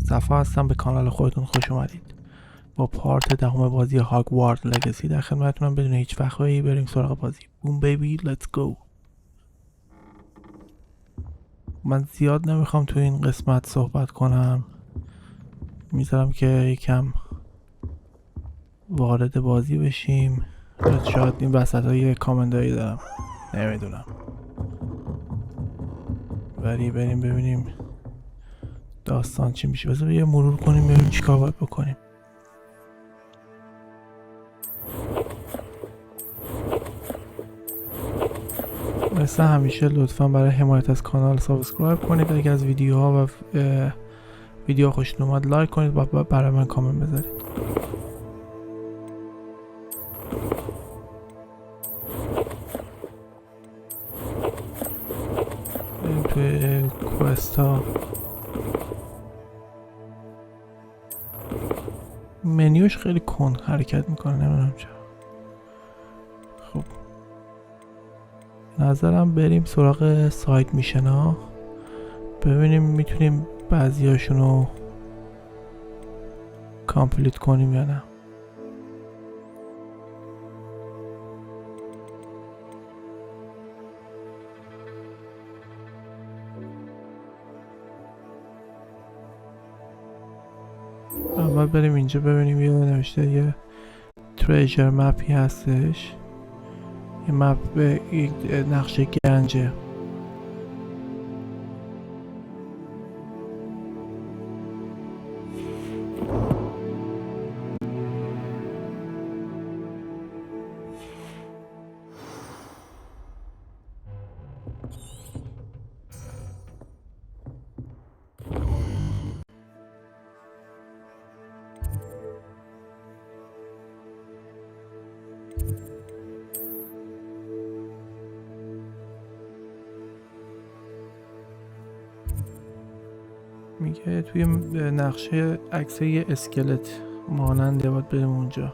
صفا هستم، به کانال خودتون خوش اومدید. با پارت دهم بازی هاگوارتز لگسی در خدمتتونم بدون هیچ وقفه‌ای. بریم سراغ بازی. بوم بیبی لیتس گو. من زیاد نمیخوام تو این قسمت صحبت کنم، میذارم که یکم وارد بازی بشیم. شاید این وسط ها یه کامنتایی دارم، نمیدونم، ولی بریم ببینیم داستان چی میشه. بذار یه مرور کنیم ببینیم چیکار باید بکنیم. مثل همیشه لطفا برای حمایت از کانال سابسکرایب کنید. اگر از ویدیوها و ویدیو خوشتون اومد لایک کنید و برای من کامنت بذارید. بریم توی کوستا. منیوش خیلی کند حرکت میکنه، نمیدونم چرا. خب نظرم بریم سراغ سایت میشن ها، ببینیم میتونیم بعضی هاشونو کامپلیت کنیم یا نه. اول بریم اینجا ببینیم، یه نوشته یه تریجر مپی هستش، یه مپ به نقشه گنجه. میگه توی نقشه عکس یه اسکلت ماننده، باید بریم اونجا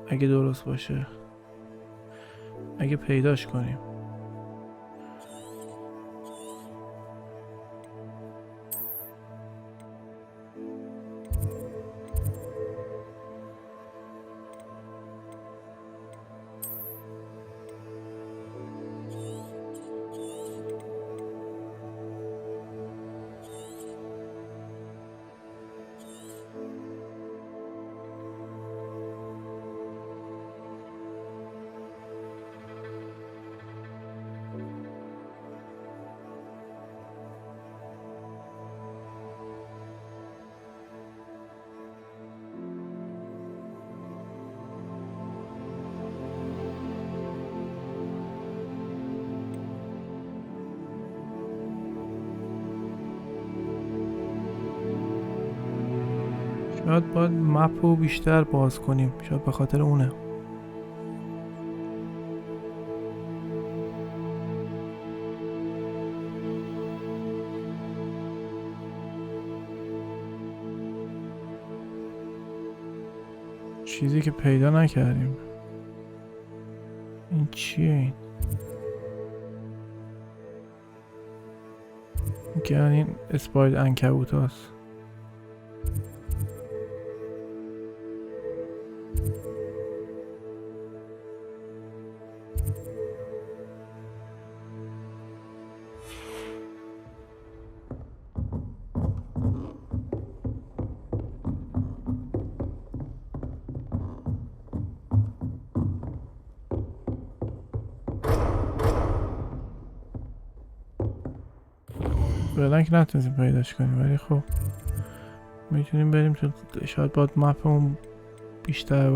اگه درست باشه، اگه پیداش کنیم. شاید باید مپ رو بیشتر باز کنیم، شاید به خاطر اونه. چیزی که پیدا نکردیم. این چیه این؟ که این اسپاید عنکبوت هست. فعلا که نتونستیم پیداش کنیم، ولی خب میتونیم بریم تو. شاید باید مپ رو بیشتر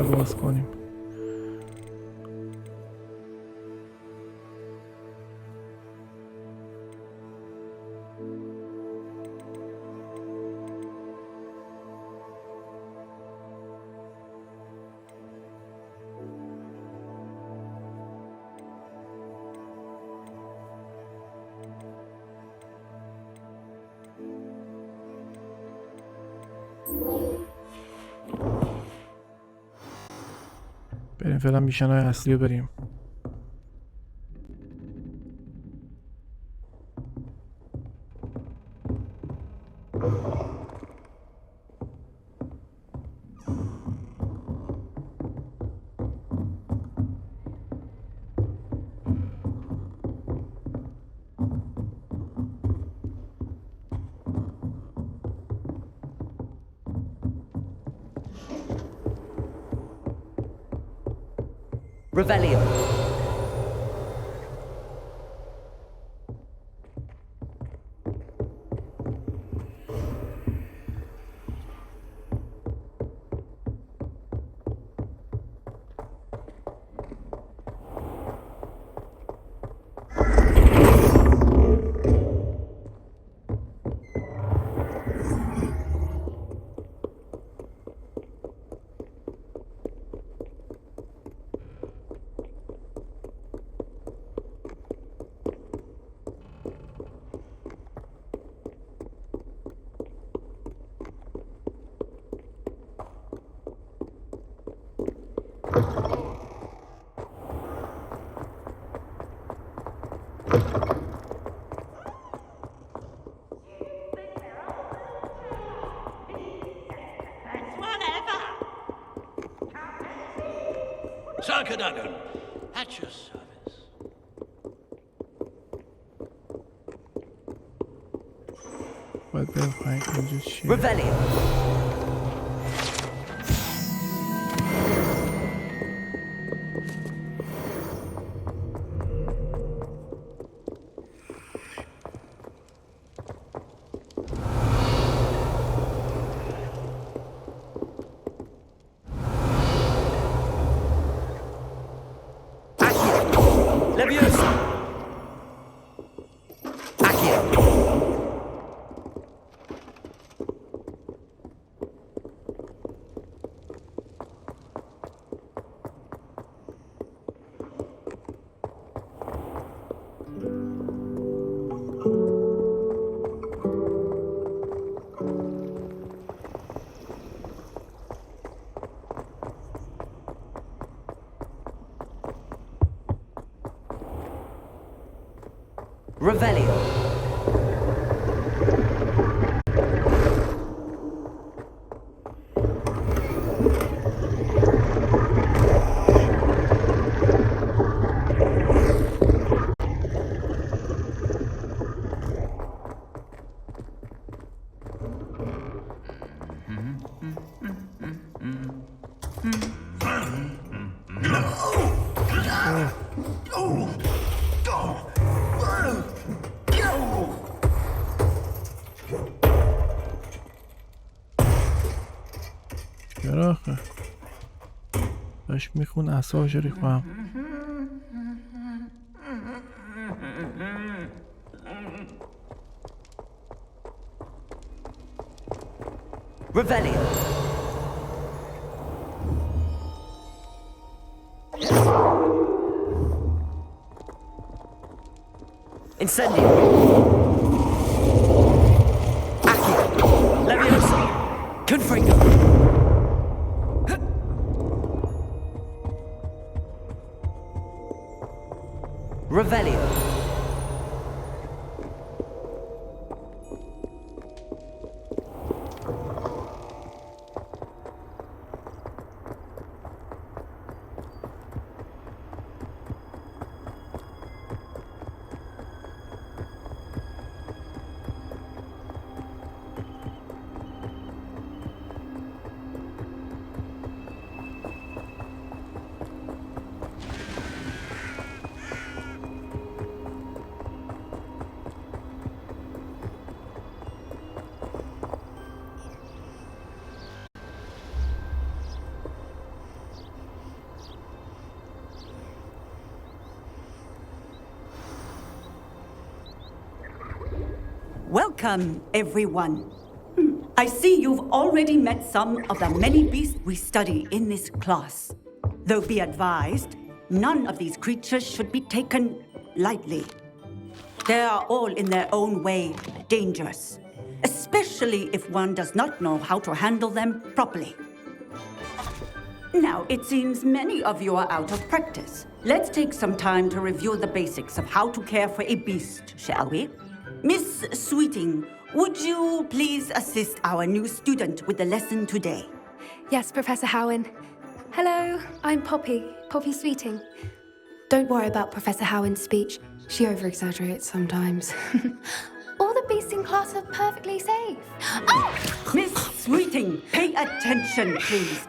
باز کنیم. بریم فعلا میشنهای اصلی رو بریم. Revelio. Sarkadagon, at your service. باید برم پایین اینجا چیه؟ Revelio. Revelio. چرا آخه داشت میخون اعصابش ریختم. Revelio. Incendio. Accio. Leviosa. Confringo. Revelio. Welcome, everyone. I see you've already met some of the many beasts we study in this class. Though be advised, none of these creatures should be taken lightly. They are all in their own way dangerous, especially if one does not know how to handle them properly. Now, it seems many of you are out of practice. Let's take some time to review the basics of how to care for a beast, shall we? Miss Sweeting, would you please assist our new student with the lesson today? Yes, Professor Howen. Hello, I'm Poppy Sweeting. Don't worry about Professor Howen's speech. She over-exaggerates sometimes. All the beasts in class are perfectly safe. Oh! Miss Sweeting, pay attention, please.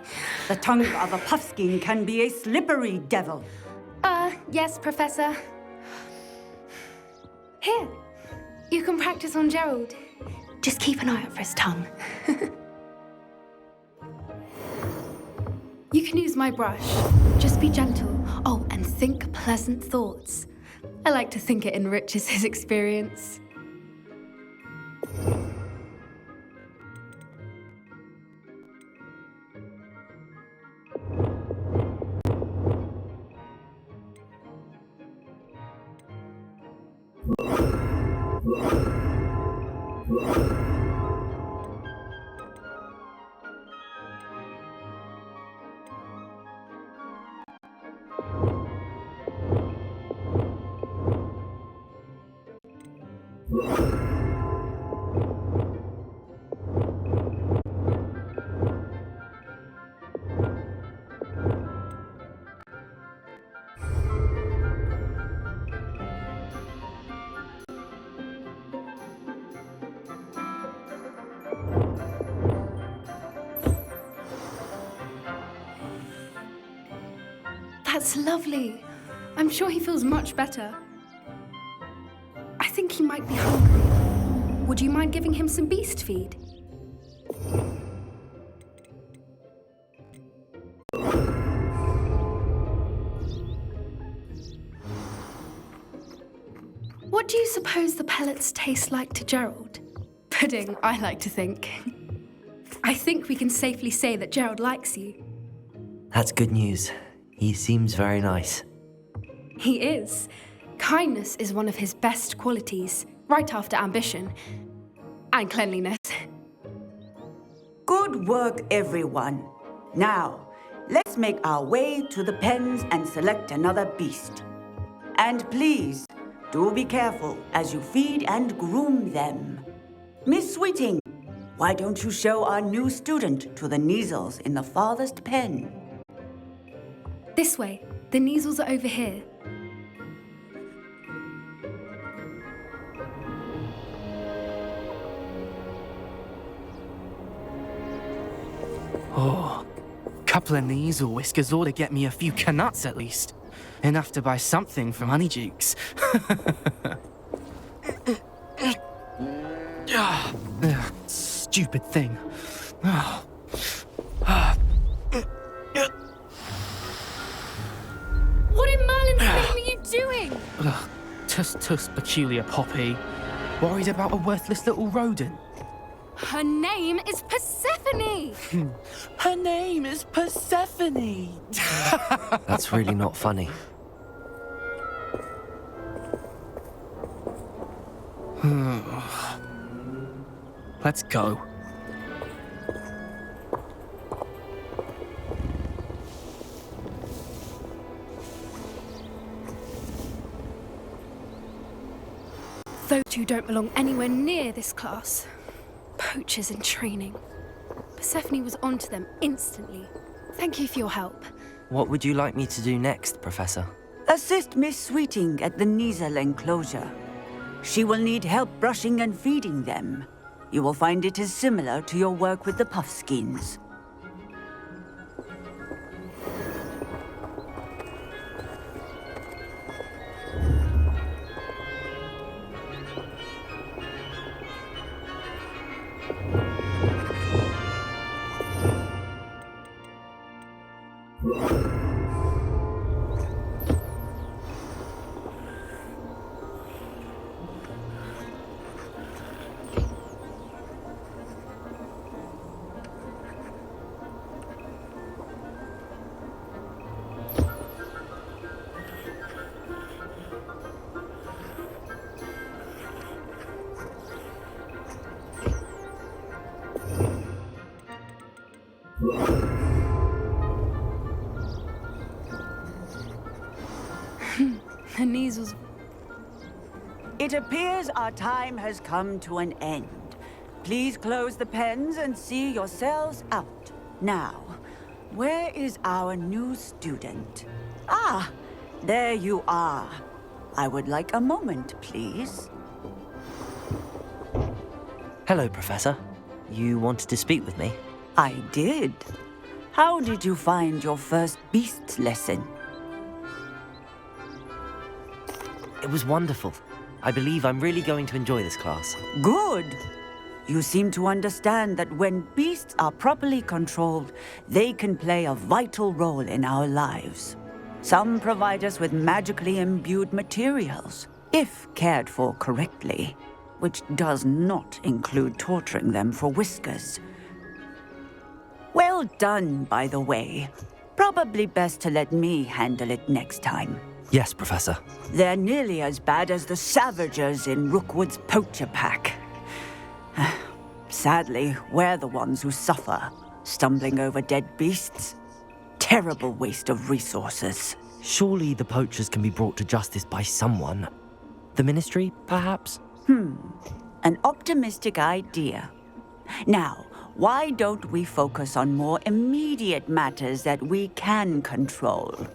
The tongue of a puffskein can be a slippery devil. Yes, Professor. Here, you can practice on Gerald. Just keep an eye out for his tongue. You can use my brush. Just be gentle. Oh, and think pleasant thoughts. I like to think it enriches his experience. That's lovely. I'm sure he feels much better. I think he might be hungry. Would you mind giving him some beast feed? What do you suppose the pellets taste like to Gerald? Pudding, I like to think. I think we can safely say that Gerald likes you. That's good news. He seems very nice. He is. Kindness is one of his best qualities, right after ambition and cleanliness. Good work, everyone. Now, let's make our way to the pens and select another beast. And please, do be careful as you feed and groom them. Miss Sweeting, why don't you show our new student to the Neasels in the farthest pen? This way. The Neasels are over here. Oh, couple of Neasel whiskers ought to get me a few canuts at least. Enough to buy something from Honeydukes. Stupid thing. What in Merlin's name are you doing? Tuss, peculiar Poppy. Worried about a worthless little rodent. Her name is Persephone! Her name is Persephone! That's really not funny. Let's go. Those two don't belong anywhere near this class. Poachers in training. Persephone was onto them instantly. Thank you for your help. What would you like me to do next, Professor? Assist Miss Sweeting at the Neasel enclosure. She will need help brushing and feeding them. You will find it is similar to your work with the puffskeins. The Neasels. It appears our time has come to an end. please close the pens and see yourselves out. Now, where is our new student? Ah, there you are. I would like a moment, please. Hello, Professor. You wanted to speak with me? I did. How did you find your first beasts lesson? It was wonderful. I believe I'm really going to enjoy this class. Good. You seem to understand that when beasts are properly controlled, they can play a vital role in our lives. Some provide us with magically imbued materials, if cared for correctly, which does not include torturing them for whiskers. Well done, by the way. Probably best to let me handle it next time. Yes, Professor. They're nearly as bad as the Savagers in Rookwood's poacher pack. Sadly, we're the ones who suffer, stumbling over dead beasts. Terrible waste of resources. Surely the poachers can be brought to justice by someone. The Ministry, perhaps? An optimistic idea. Now, why don't we focus on more immediate matters that we can control?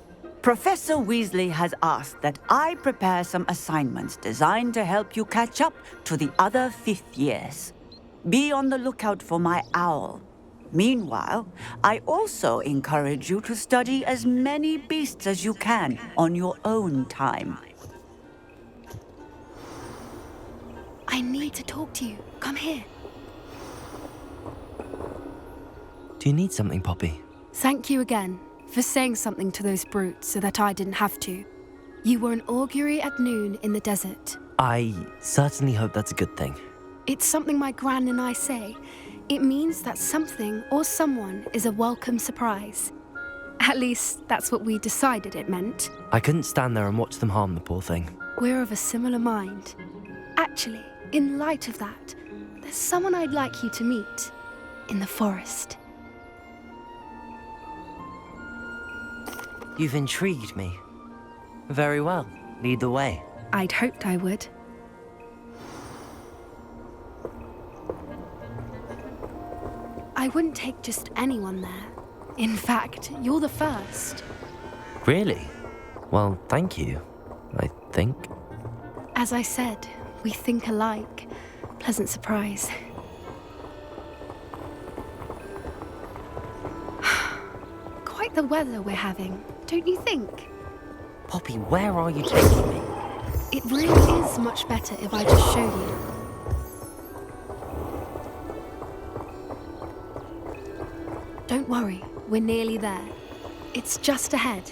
Professor Weasley has asked that I prepare some assignments designed to help you catch up to the other fifth years. Be on the lookout for my owl. Meanwhile, I also encourage you to study as many beasts as you can on your own time. I need to talk to you. Come here. Do you need something, Poppy? Thank you again for saying something to those brutes so that I didn't have to. You were an augury at noon in the desert. I certainly hope that's a good thing. It's something my gran and I say. It means that something or someone is a welcome surprise. At least, that's what we decided it meant. I couldn't stand there and watch them harm the poor thing. We're of a similar mind. Actually, in light of that, there's someone I'd like you to meet in the forest. You've intrigued me. Very well. Lead the way. I'd hoped I would. I wouldn't take just anyone there. In fact, you're the first. Really? Well, thank you, I think. As I said, we think alike. Pleasant surprise. Quite the weather we're having, don't you think? Poppy, where are you taking me? It really is much better if I just show you. Don't worry, we're nearly there. It's just ahead.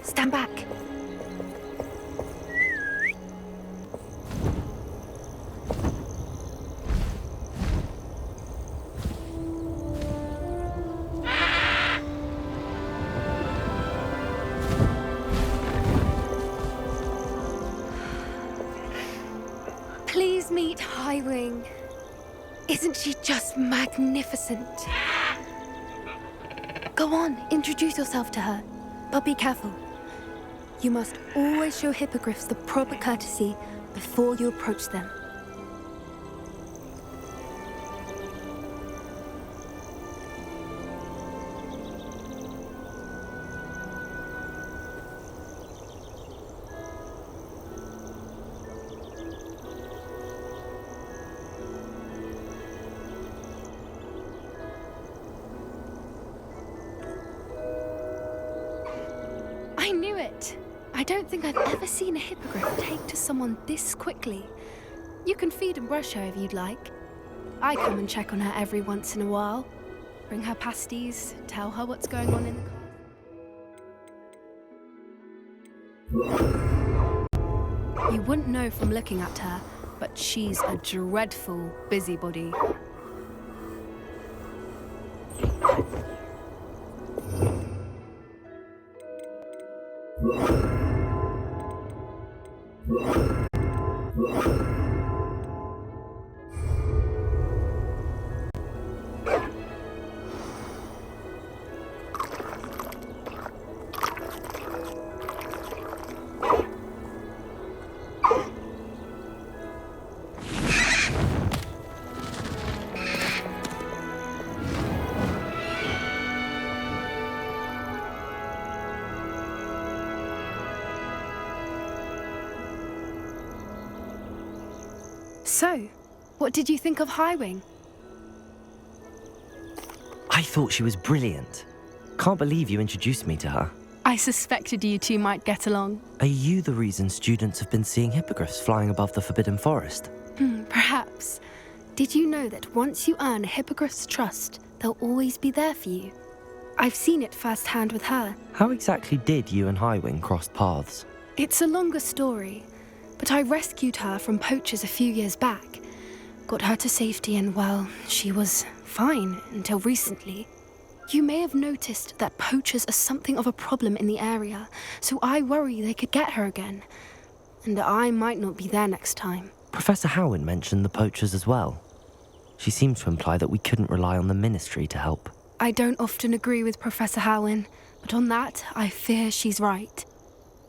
Stand back. Please meet Highwing. Isn't she just magnificent? Go on, introduce yourself to her. But be careful. You must always show hippogriffs the proper courtesy before you approach them. I knew it. I don't think I've ever seen a hippogriff take to someone this quickly. You can feed and brush her if you'd like. I come and check on her every once in a while. Bring her pasties, tell her what's going on in the class. You wouldn't know from looking at her, but she's a dreadful busybody. So, what did you think of Highwing? I thought she was brilliant. Can't believe you introduced me to her. I suspected you two might get along. Are you the reason students have been seeing hippogriffs flying above the Forbidden Forest? Perhaps. Did you know that once you earn a hippogriff's trust, they'll always be there for you? I've seen it firsthand with her. How exactly did you and Highwing cross paths? It's a longer story, but I rescued her from poachers a few years back. Got her to safety and, well, she was fine until recently. You may have noticed that poachers are something of a problem in the area, so I worry they could get her again. And I might not be there next time. Professor Howin mentioned the poachers as well. She seemed to imply that we couldn't rely on the Ministry to help. I don't often agree with Professor Howin, but on that, I fear she's right.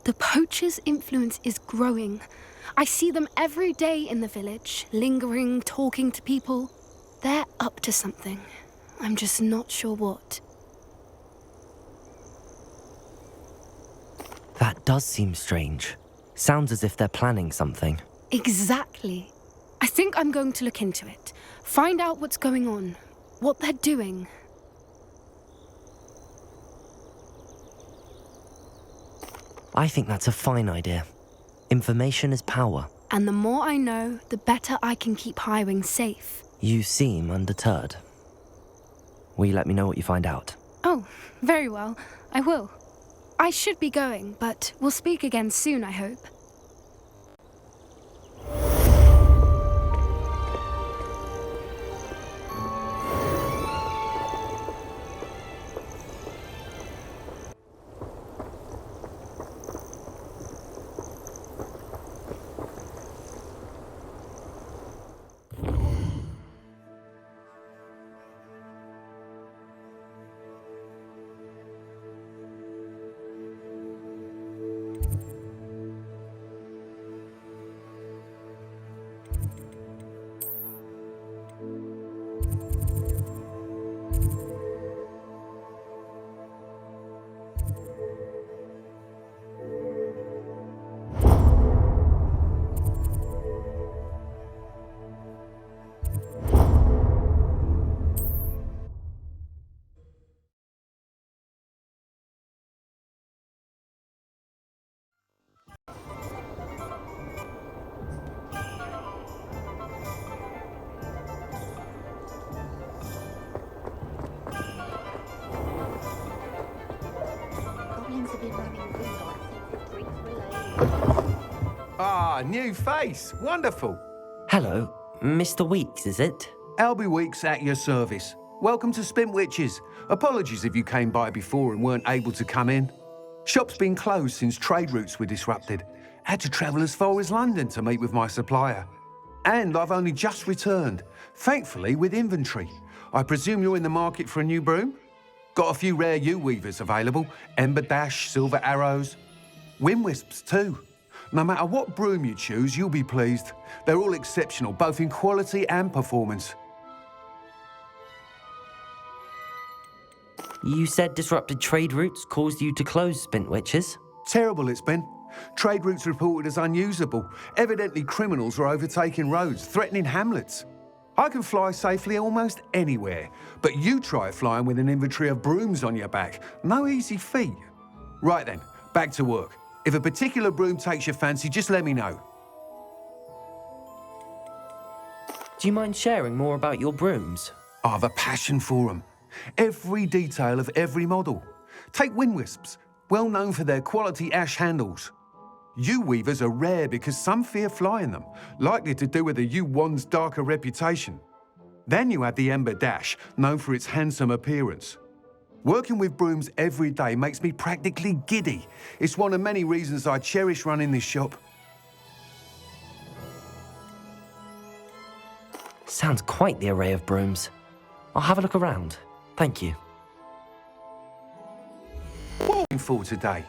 The poachers' influence is growing. I see them every day in the village, lingering, talking to people. They're up to something. I'm just not sure what. That does seem strange. Sounds as if they're planning something. Exactly. I think I'm going to look into it. Find out what's going on, what they're doing. I think that's a fine idea. Information is power. And the more I know, the better I can keep Highwing safe. You seem undeterred. Will you let me know what you find out? Oh, very well. I will. I should be going, but we'll speak again soon, I hope. Ah, new face. Wonderful. Hello, Mr. Weeks, is it? Albie Weeks at your service. Welcome to Spintwitches. Apologies if you came by before and weren't able to come in. Shop's been closed since trade routes were disrupted. Had to travel as far as London to meet with my supplier. And I've only just returned, thankfully with inventory. I presume you're in the market for a new broom? Got a few rare yew-weavers available. Ember Dash, Silver Arrows. Wind Wisps too. No matter what broom you choose, you'll be pleased. They're all exceptional, both in quality and performance. You said disrupted trade routes caused you to close Spintwitches? Terrible it's been. Trade routes reported as unusable. Evidently criminals are overtaking roads, threatening hamlets. I can fly safely almost anywhere, but you try flying with an inventory of brooms on your back. No easy feat. Right then, back to work. If a particular broom takes your fancy, just let me know. Do you mind sharing more about your brooms? I've a passion for them. Every detail of every model. Take Wind Wisps, well known for their quality ash handles. Yew weavers are rare because some fear flying them, likely to do with the yew wand's darker reputation. Then you have the Ember Dash, known for its handsome appearance. Working with brooms every day makes me practically giddy. It's one of many reasons I cherish running this shop. Sounds quite the array of brooms. I'll have a look around. Thank you. What for today?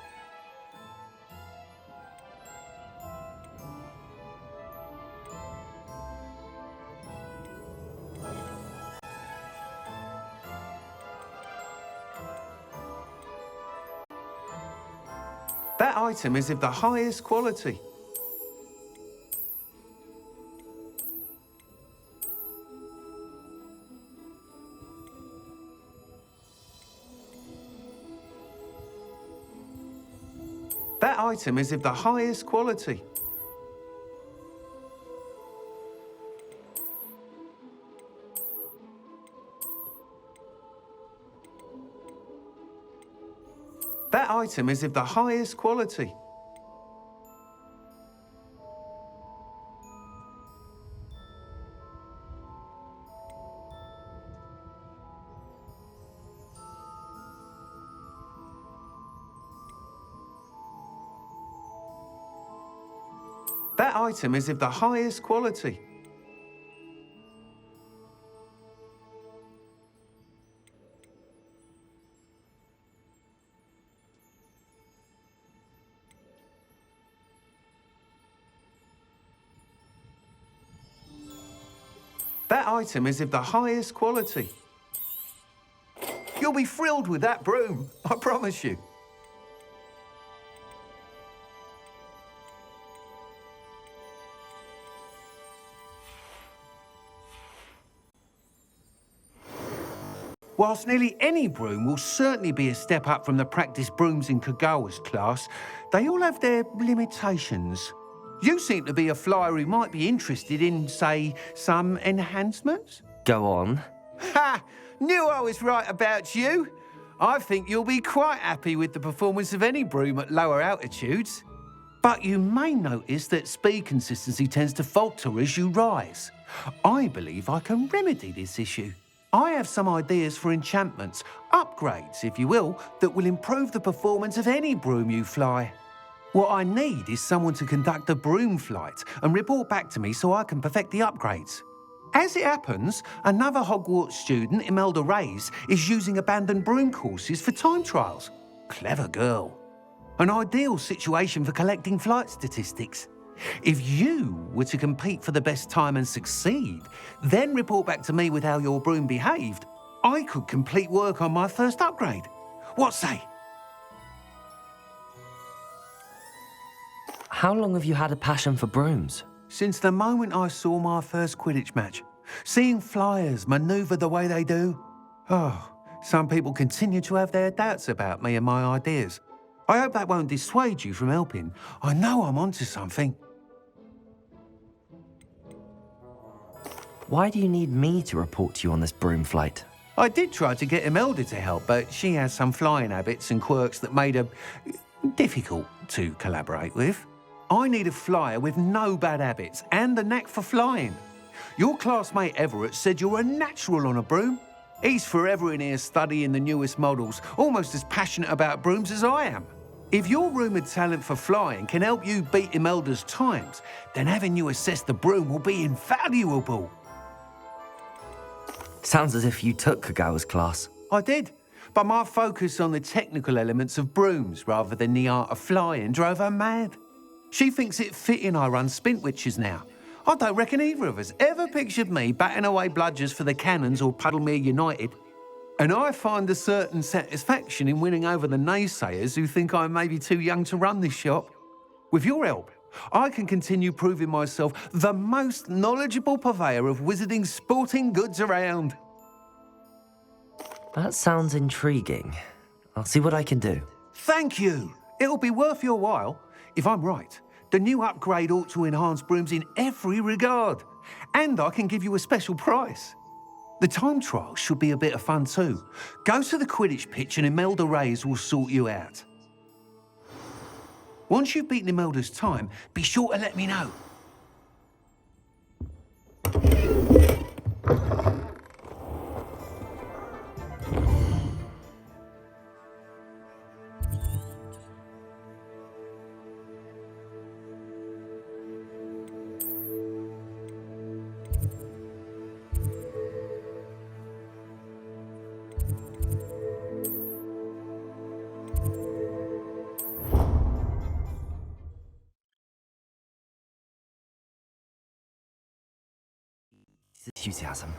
That item is of the highest quality. That item is of the highest quality. That item is of the highest quality. That item is of the highest quality. That item is of the highest quality. You'll be thrilled with that broom, I promise you. Whilst nearly any broom will certainly be a step up from the practice brooms in Kagawa's class, they all have their limitations. You seem to be a flyer who might be interested in, say, some enhancements? Go on. Ha! Knew I was right about you. I think you'll be quite happy with the performance of any broom at lower altitudes. But you may notice that speed consistency tends to falter as you rise. I believe I can remedy this issue. I have some ideas for enchantments, upgrades, if you will, that will improve the performance of any broom you fly. What I need is someone to conduct a broom flight and report back to me so I can perfect the upgrades. As it happens, another Hogwarts student, Imelda Reyes, is using abandoned broom courses for time trials. Clever girl. An ideal situation for collecting flight statistics. If you were to compete for the best time and succeed, then report back to me with how your broom behaved, I could complete work on my first upgrade. What say? How long have you had a passion for brooms? Since the moment I saw my first Quidditch match, seeing flyers manoeuvre the way they do. Oh, some people continue to have their doubts about me and my ideas. I hope that won't dissuade you from helping. I know I'm onto something. Why do you need me to report to you on this broom flight? I did try to get Imelda to help, but she has some flying habits and quirks that made her difficult to collaborate with. I need a flyer with no bad habits and a knack for flying. Your classmate Everett said you're a natural on a broom. He's forever in here studying the newest models, almost as passionate about brooms as I am. If your rumoured talent for flying can help you beat Imelda's times, then having you assess the broom will be invaluable. Sounds as if you took Kagawa's class. I did, but my focus on the technical elements of brooms rather than the art of flying drove her mad. She thinks it fitting I run Spintwitches now. I don't reckon either of us ever pictured me batting away bludgers for the Cannons or Puddlemere United. And I find a certain satisfaction in winning over the naysayers who think I may be too young to run this shop. With your help, I can continue proving myself the most knowledgeable purveyor of wizarding sporting goods around. That sounds intriguing. I'll see what I can do. Thank you. It'll be worth your while. If I'm right, the new upgrade ought to enhance brooms in every regard. And I can give you a special price. The time trial should be a bit of fun too. Go to the Quidditch pitch and Imelda Reyes will sort you out. Once you've beaten Imelda's time, be sure to let me know. Enthusiasm.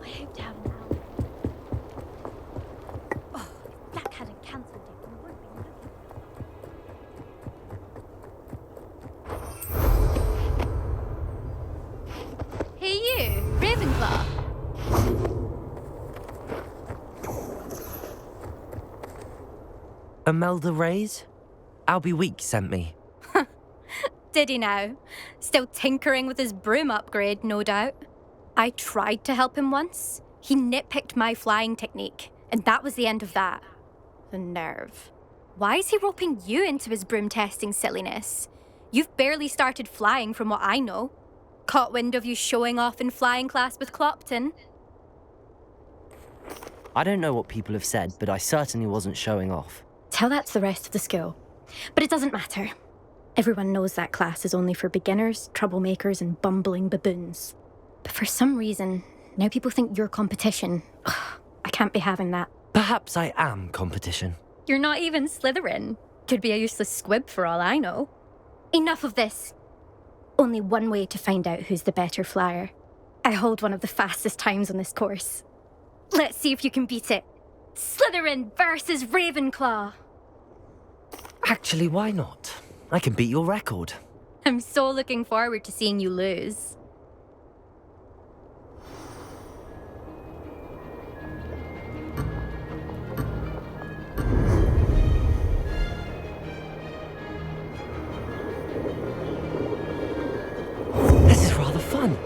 I hope to have Imelda Reyes? Albie Week sent me. Did he now? Still tinkering with his broom upgrade, no doubt. I tried to help him once. He nitpicked my flying technique, and that was the end of that. The nerve. Why is he roping you into his broom testing silliness? You've barely started flying from what I know. Caught wind of you showing off in flying class with Clopton. I don't know what people have said, but I certainly wasn't showing off. Tell that to the rest of the school. But it doesn't matter. Everyone knows that class is only for beginners, troublemakers, and bumbling baboons. But for some reason, now people think you're competition. Ugh, I can't be having that. Perhaps I am competition. You're not even Slytherin. Could be a useless squib for all I know. Enough of this. Only one way to find out who's the better flyer. I hold one of the fastest times on this course. Let's see if you can beat it. Slytherin versus Ravenclaw. Actually, why not? I can beat your record. I'm so looking forward to seeing you lose. This is rather fun.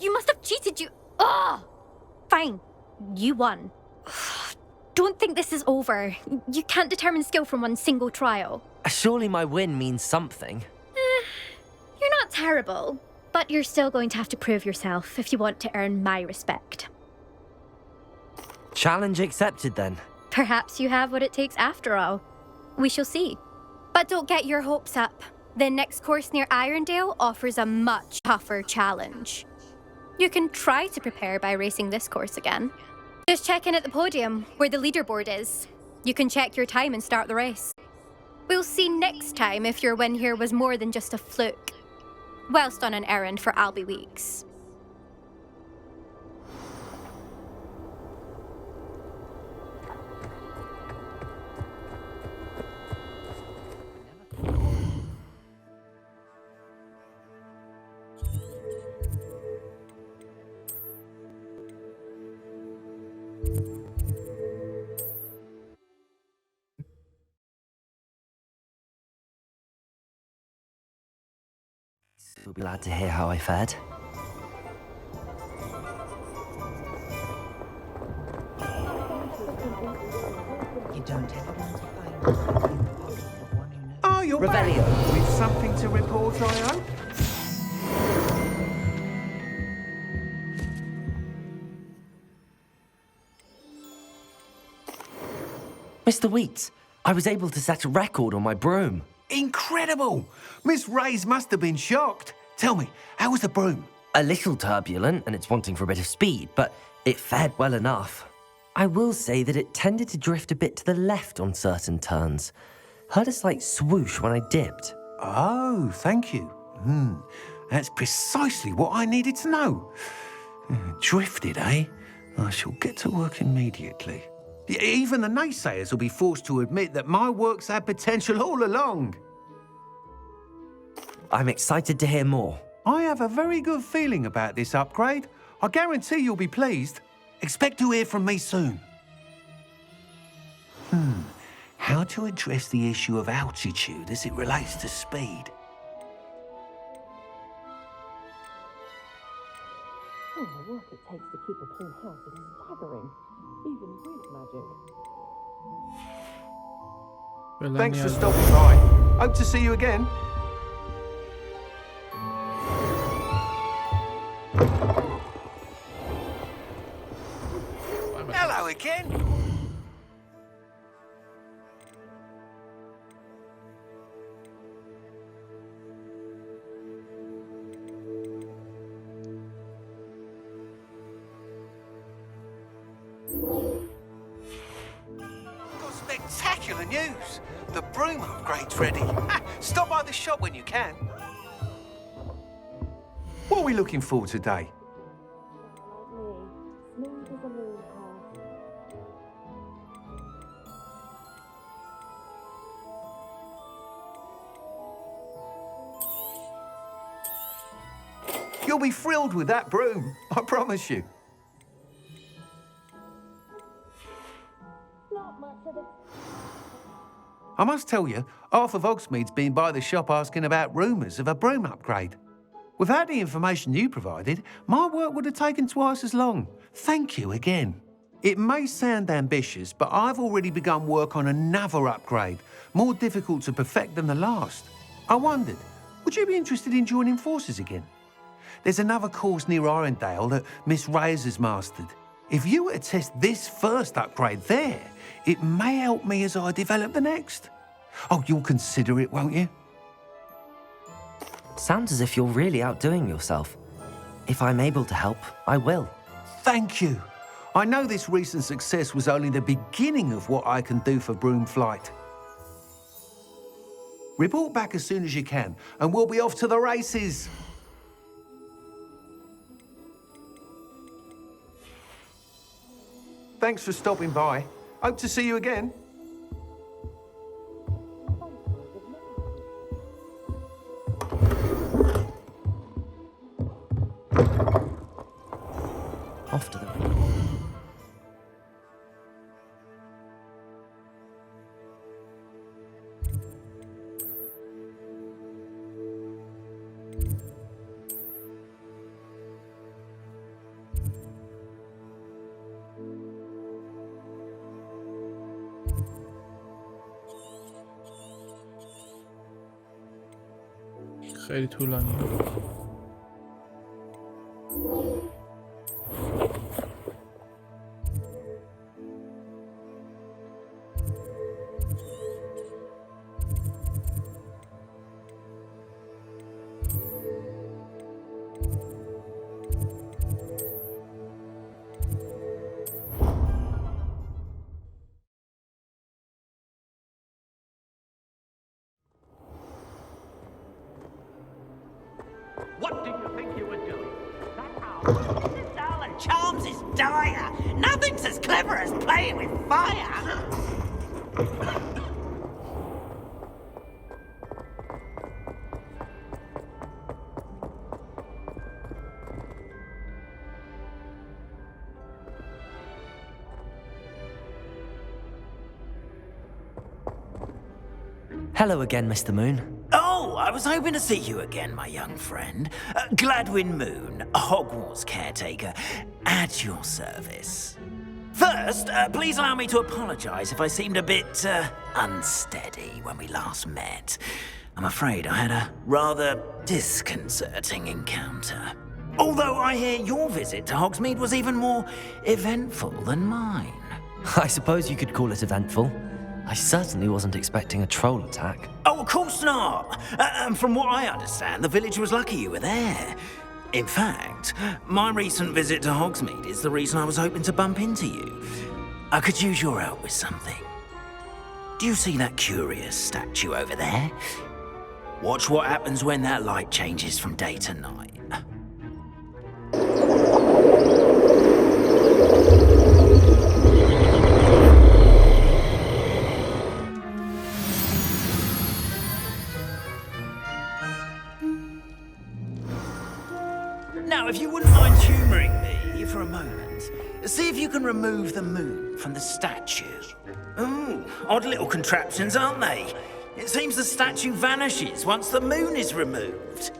You must have cheated, you... Ugh! Fine. You won. Don't think this is over. You can't determine skill from one single trial. Surely my win means something. You're not terrible, but you're still going to have to prove yourself if you want to earn my respect. Challenge accepted then. Perhaps you have what it takes after all. We shall see. But don't get your hopes up. The next course near Irondale offers a much tougher challenge. You can try to prepare by racing this course again. Just check in at the podium, where the leaderboard is. You can check your time and start the race. We'll see next time if your win here was more than just a fluke, whilst on an errand for Albie Weeks. You'll be glad to hear how I fared. You don't have Oh, you're Revelio. back. With something to report, I hope? Mr. Wheats, I was able to set a record on my broom. Incredible! Miss Reyes must have been shocked. Tell me, how was the broom? A little turbulent and it's wanting for a bit of speed, but it fared well enough. I will say that it tended to drift a bit to the left on certain turns. Heard a slight swoosh when I dipped. Oh, thank you. That's precisely what I needed to know. Drifted, eh? I shall get to work immediately. Even the naysayers will be forced to admit that my work's had potential all along. I'm excited to hear more. I have a very good feeling about this upgrade. I guarantee you'll be pleased. Expect to hear from me soon. How to address the issue of altitude as it relates to speed? Oh, the work it takes to keep a clean house is staggering, even with magic. Thanks for stopping by. Hope to see you again. Hello again. Got spectacular news. The broom upgrade's ready. Stop by the shop when you can. What are we looking for today? You'll be thrilled with that broom, I promise you. I must tell you, half of Hogsmeade's been by the shop asking about rumours of a broom upgrade. Without the information you provided, my work would have taken twice as long. Thank you again. It may sound ambitious, but I've already begun work on another upgrade, more difficult to perfect than the last. I wondered, would you be interested in joining forces again? There's another course near Irondale that Miss Reyes has mastered. If you were to test this first upgrade there, it may help me as I develop the next. Oh, you'll consider it, won't you? Sounds as if you're really outdoing yourself. If I'm able to help, I will. Thank you. I know this recent success was only the beginning of what I can do for broom flight. Report back as soon as you can, and we'll be off to the races. Thanks for stopping by. Hope to see you again. Off to the... خیلی طولانی. What do you think you were doing? That owl. This owl and charms is dire. Nothing's as clever as playing with fire. Hello again, Mr. Moon. Oh, I was hoping to see you again, my young friend. Gladwin Moon, Hogwarts caretaker, at your service. First, please allow me to apologize if I seemed a bit unsteady when we last met. I'm afraid I had a rather disconcerting encounter. Although I hear your visit to Hogsmeade was even more eventful than mine. I suppose you could call it eventful. I certainly wasn't expecting a troll attack. Oh, of course not. And from what I understand, the village was lucky you were there. In fact, my recent visit to Hogsmeade is the reason I was hoping to bump into you. I could use your help with something. Do you see that curious statue over there? Watch what happens when that light changes from day to night. Now, if you wouldn't mind humouring me for a moment, see if you can remove the moon from the statue. Ooh, odd little contraptions, aren't they? It seems the statue vanishes once the moon is removed.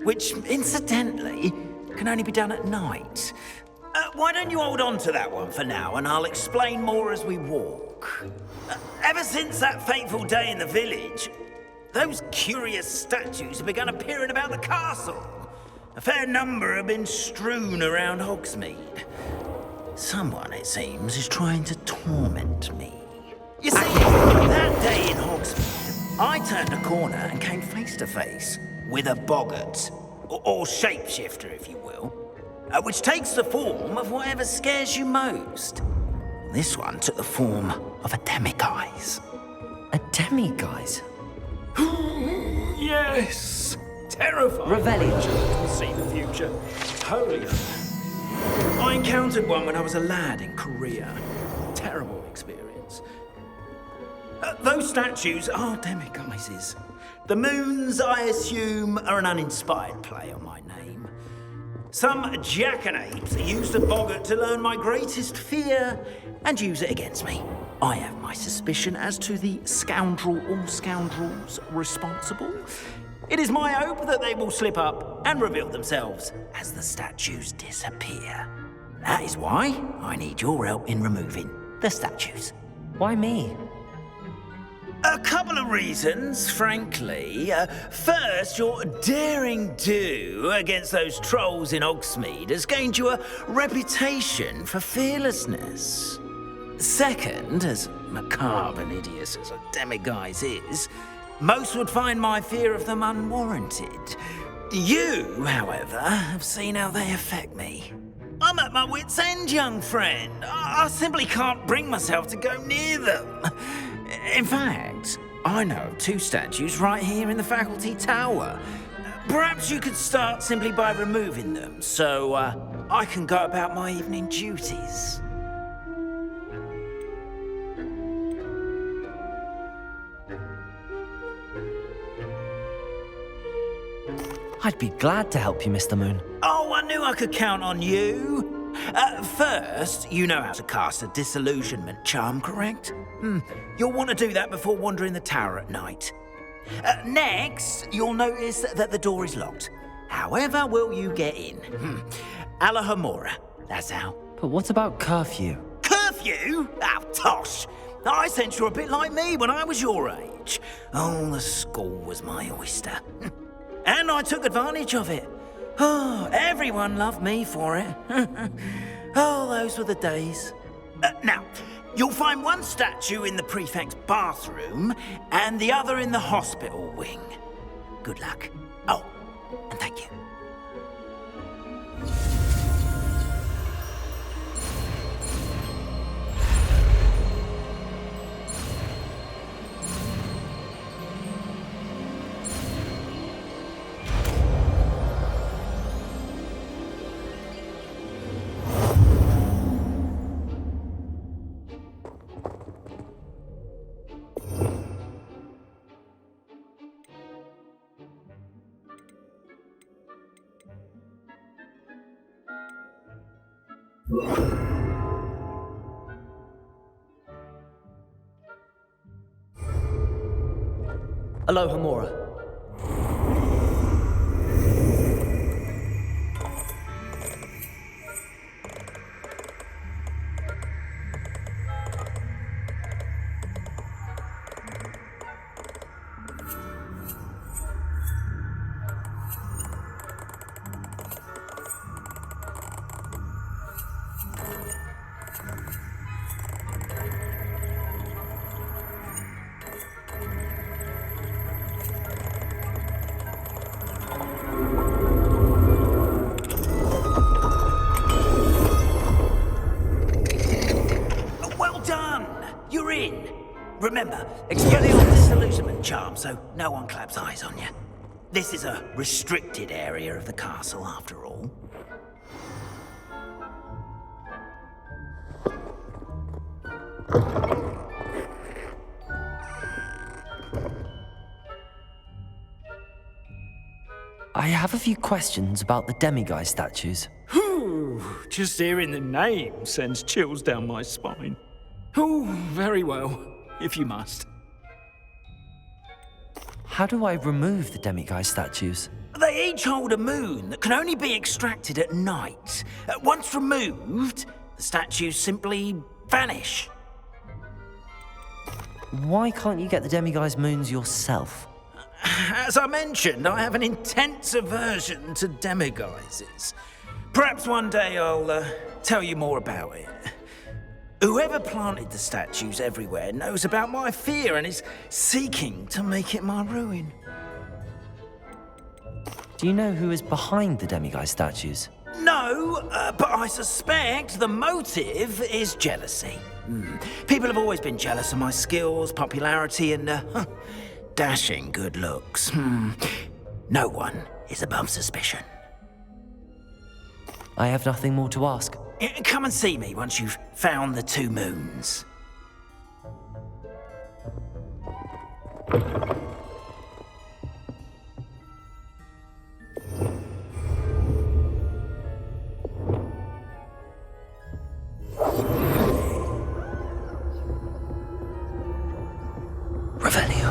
Which, incidentally, can only be done at night. Why don't you hold on to that one for now, and I'll explain more as we walk. Ever since that fateful day in the village, those curious statues have begun appearing about the castle. A fair number have been strewn around Hogsmeade. Someone, it seems, is trying to torment me. You see, that day in Hogsmeade, I turned a corner and came face to face with a boggart, or shapeshifter, if you will, which takes the form of whatever scares you most. This one took the form of a demiguise. A demiguise? Yes! Terrifying. Revelage. See the future. Holy. I encountered one when I was a lad in Korea. Terrible experience. Those statues are demiguises. The moons, I assume, are an uninspired play on my name. Some jackanapes used a boggart to learn my greatest fear and use it against me. I have my suspicion as to the scoundrel or scoundrels responsible. It is my hope that they will slip up and reveal themselves as the statues disappear. That is why I need your help in removing the statues. Why me? A couple of reasons, frankly. First, your daring do against those trolls in Hogsmeade has gained you a reputation for fearlessness. Second, as macabre and hideous as a demiguise is, most would find my fear of them unwarranted. You, however, have seen how they affect me. I'm at my wit's end, young friend. I simply can't bring myself to go near them. In fact, I know of two statues right here in the faculty tower. Perhaps you could start simply by removing them, so I can go about my evening duties. I'd be glad to help you, Mr. Moon. Oh, I knew I could count on you. First, you know how to cast a disillusionment charm, correct? You'll want to do that before wandering the tower at night. Next, you'll notice that the door is locked. However will you get in? Alahomora, that's how. But what about curfew? Curfew? Oh, tosh. I sense you're a bit like me when I was your age. Oh, the school was my oyster. And I took advantage of it. Oh, everyone loved me for it. Oh, those were the days. Now, you'll find one statue in the prefect's bathroom and the other in the hospital wing. Good luck. Oh, and thank you. Alohomora. Remember, Expelliarmus illusionment charm, so no one claps eyes on you. This is a restricted area of the castle, after all. I have a few questions about the demiguise statues. Just hearing the name sends chills down my spine. Oh, very well, if you must. How do I remove the demiguise statues? They each hold a moon that can only be extracted at night. Once removed, the statues simply vanish. Why can't you get the demiguise moons yourself? As I mentioned, I have an intense aversion to demiguises. Perhaps one day I'll tell you more about it. Whoever planted the statues everywhere knows about my fear and is seeking to make it my ruin. Do you know who is behind the demiguise statues? No, but I suspect the motive is jealousy. People have always been jealous of my skills, popularity, and dashing good looks. No one is above suspicion. I have nothing more to ask. Come and see me once you've found the 2 moons. Revelio.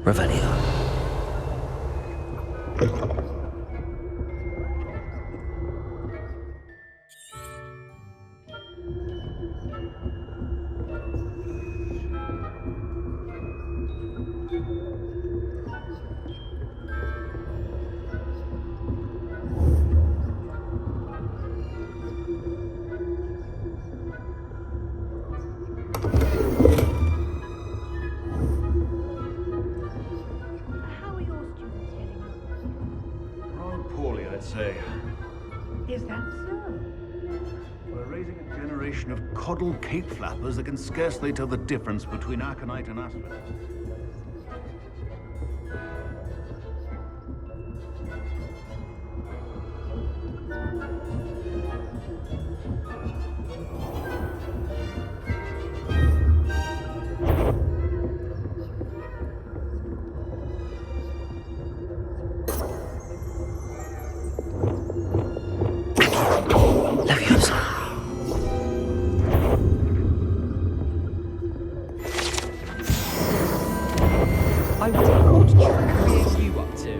Revelio. How are your students getting on? Rather poorly, I'd say. Is that so? We're raising a generation of coddled cape flappers that can scarcely tell the difference between aconite and aspirin. Leviosa. I wonder what trickery are you up to?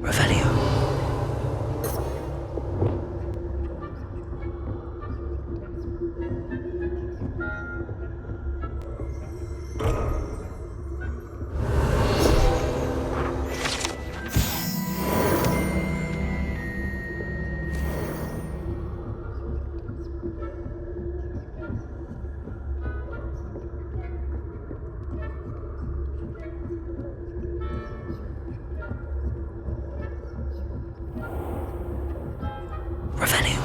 Revelio. Revelio.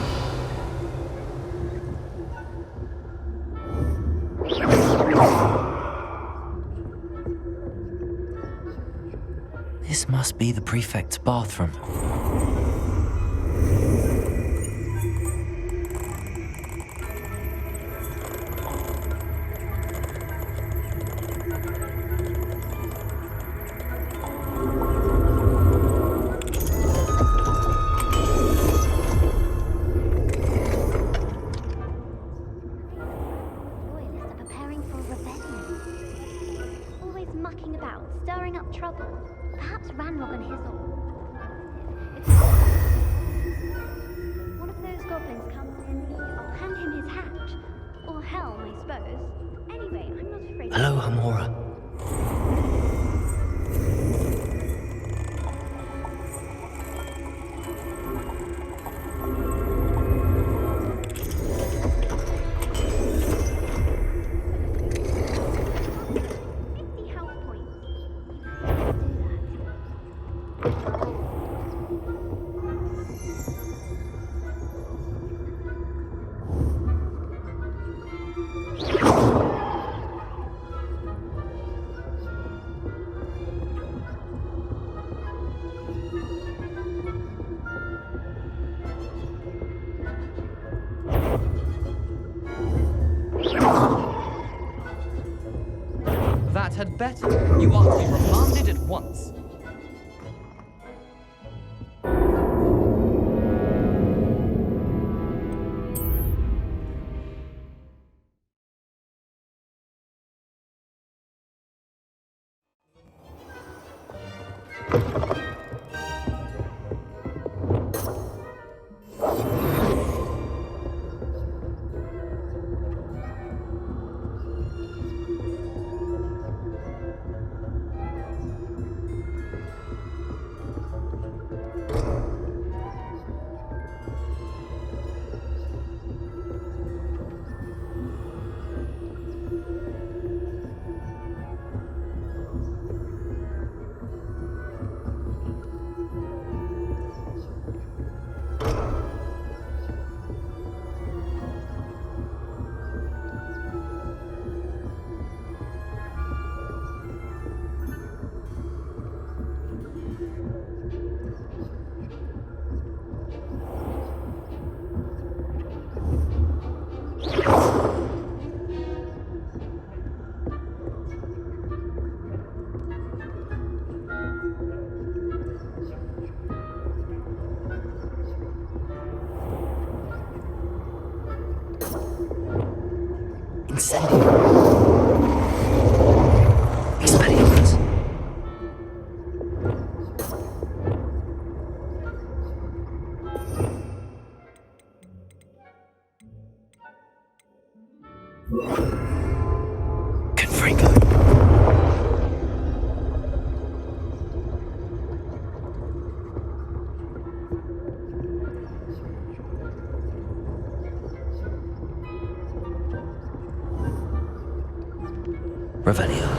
This must be the prefect's bathroom. Royalists are preparing for a rebellion. Always mucking about, stirring up trouble. Perhaps Ranrock and Hizzle. If one of those goblins comes in here, I'll hand him his hat. Or helm, I suppose. Anyway, I'm not afraid. Hello, Hamora. That had better. You are to be remanded at once. Incendio. Expelliarmus. Confringo. Revelio.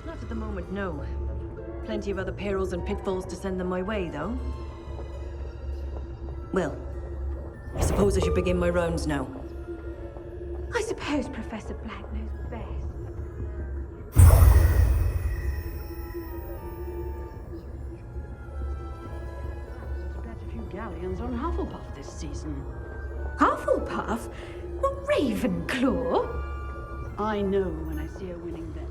At the moment, no. Plenty of other perils and pitfalls to send them my way, though. Well, I suppose I should begin my rounds now. I suppose Professor Black knows best. Suspect a few galleons on Hufflepuff this season. Hufflepuff? Not Ravenclaw? I know when I see a winning bet.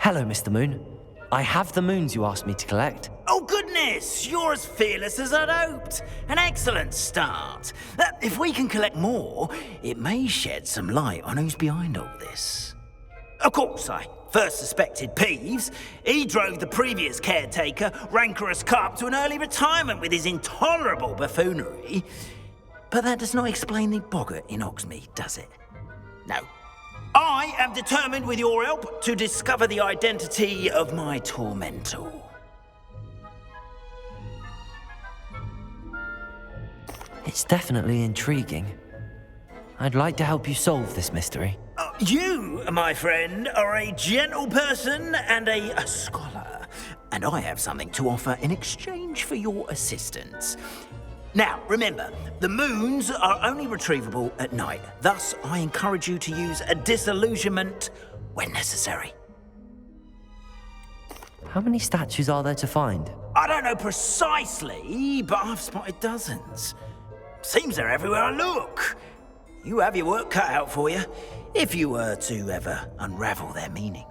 Hello, Mr. Moon. I have the moons you asked me to collect. Oh, goodness! You're as fearless as I'd hoped. An excellent start. If we can collect more, it may shed some light on who's behind all this. Of course, I first suspected Peeves. He drove the previous caretaker, Rancorous Carp, to an early retirement with his intolerable buffoonery. But that does not explain the boggart in Hogsmeade, does it? No. I am determined, with your help, to discover the identity of my tormentor. It's definitely intriguing. I'd like to help you solve this mystery. You, my friend, are a gentle person and a scholar, and I have something to offer in exchange for your assistance. Now, remember, the moons are only retrievable at night. Thus, I encourage you to use a disillusionment when necessary. How many statues are there to find? I don't know precisely, but I've spotted dozens. Seems they're everywhere I look. You have your work cut out for you, if you were to ever unravel their meaning.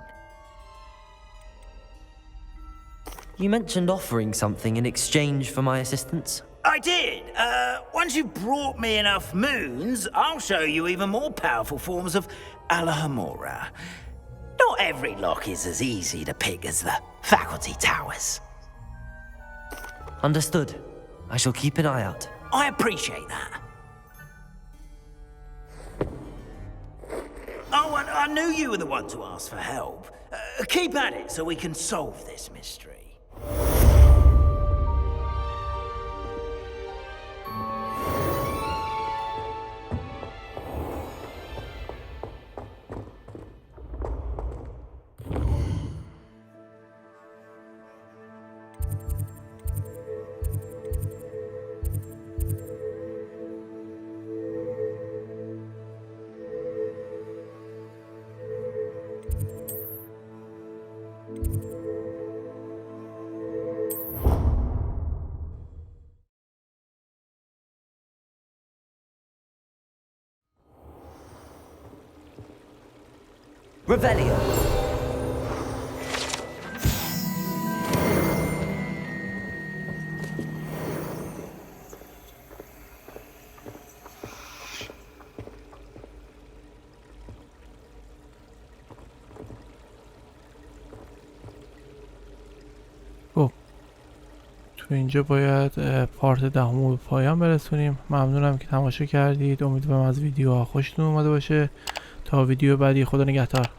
You mentioned offering something in exchange for my assistance? I did. Once you've brought me enough moons, I'll show you even more powerful forms of Alohomora. Not every lock is as easy to pick as the faculty towers. Understood. I shall keep an eye out. I appreciate that. Oh, and I knew you were the one to ask for help. Keep at it so we can solve this mystery. Revelio! خب تو اینجا باید پارت دهمو به پایان برسونیم. ممنونم که تماشا کردید. امیدوارم از ویدیوها خوشتون اومده باشه. تا ویدیو بعدی، خدا نگهدار.